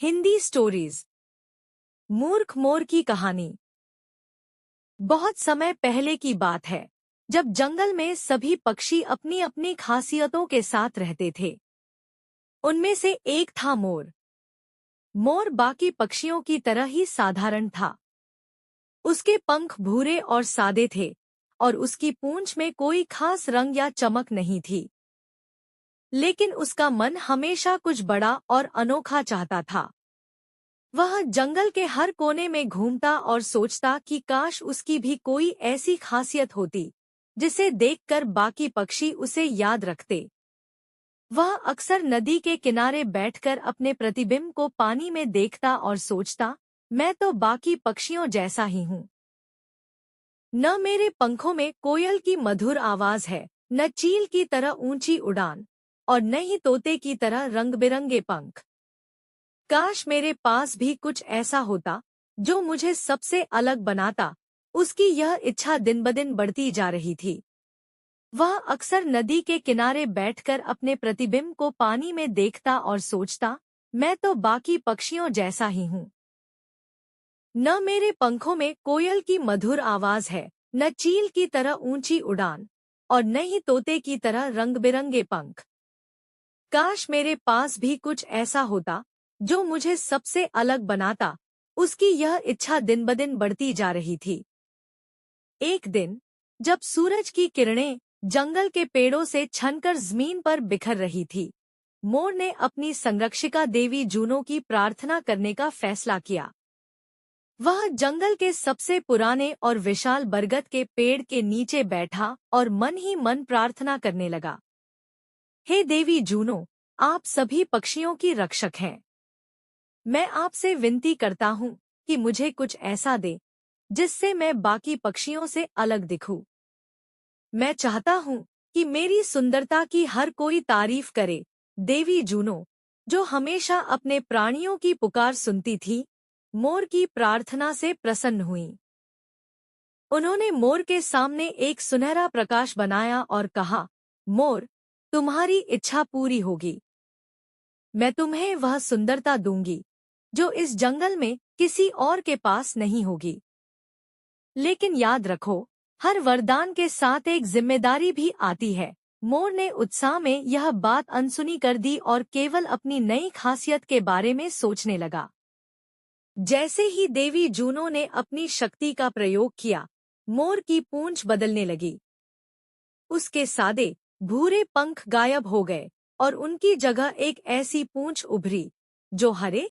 Hindi stories. मूर्ख मोर की कहानी। बहुत समय पहले की बात है, जब जंगल में सभी पक्षी अपनी अपनी खासियतों के साथ रहते थे। उनमें से एक था मोर। मोर बाकी पक्षियों की तरह ही साधारण था। उसके पंख भूरे और सादे थे और उसकी पूंछ में कोई खास रंग या चमक नहीं थी। लेकिन उसका मन हमेशा कुछ बड़ा और अनोखा चाहता था। वह जंगल के हर कोने में घूमता और सोचता कि काश उसकी भी कोई ऐसी खासियत होती जिसे देखकर बाकी पक्षी उसे याद रखते। वह अक्सर नदी के किनारे बैठकर अपने प्रतिबिंब को पानी में देखता और सोचता, मैं तो बाकी पक्षियों जैसा ही हूँ। न मेरे पंखों में कोयल की मधुर आवाज है, न चील की तरह ऊंची उड़ान, और न ही तोते की तरह रंग बिरंगे पंख। काश मेरे पास भी कुछ ऐसा होता जो मुझे सबसे अलग बनाता। उसकी यह इच्छा दिन-ब-दिन बढ़ती जा रही थी। वह अक्सर नदी के किनारे बैठकर अपने प्रतिबिंब को पानी में देखता और सोचता, मैं तो बाकी पक्षियों जैसा ही हूँ। न मेरे पंखों में कोयल की मधुर आवाज है, न चील की तरह ऊंची उड़ान, और न ही तोते की तरह रंग बिरंगे पंख। काश मेरे पास भी कुछ ऐसा होता जो मुझे सबसे अलग बनाता। उसकी यह इच्छा दिन-ब-दिन बढ़ती जा रही थी। एक दिन, जब सूरज की किरणें जंगल के पेड़ों से छनकर जमीन पर बिखर रही थी, मोर ने अपनी संरक्षिका देवी जूनो की प्रार्थना करने का फैसला किया। वह जंगल के सबसे पुराने और विशाल बरगद के पेड़ के नीचे बैठा और मन ही मन प्रार्थना करने लगा। हे देवी जूनो, आप सभी पक्षियों की रक्षक हैं। मैं आपसे विनती करता हूँ कि मुझे कुछ ऐसा दे जिससे मैं बाकी पक्षियों से अलग दिखूं। मैं चाहता हूँ कि मेरी सुंदरता की हर कोई तारीफ करे। देवी जूनो, जो हमेशा अपने प्राणियों की पुकार सुनती थी, मोर की प्रार्थना से प्रसन्न हुई। उन्होंने मोर के सामने एक सुनहरा प्रकाश बनाया और कहा, मोर, तुम्हारी इच्छा पूरी होगी। मैं तुम्हें वह सुंदरता दूंगी जो इस जंगल में किसी और के पास नहीं होगी। लेकिन याद रखो, हर वरदान के साथ एक जिम्मेदारी भी आती है। मोर ने उत्साह में यह बात अनसुनी कर दी और केवल अपनी नई खासियत के बारे में सोचने लगा। जैसे ही देवी जूनो ने अपनी शक्ति का प्रयोग किया, मोर की पूंछ बदलने लगी। उसके सादे भूरे पंख गायब हो गए और उनकी जगह एक ऐसी पूंछ उभरी जो हरे,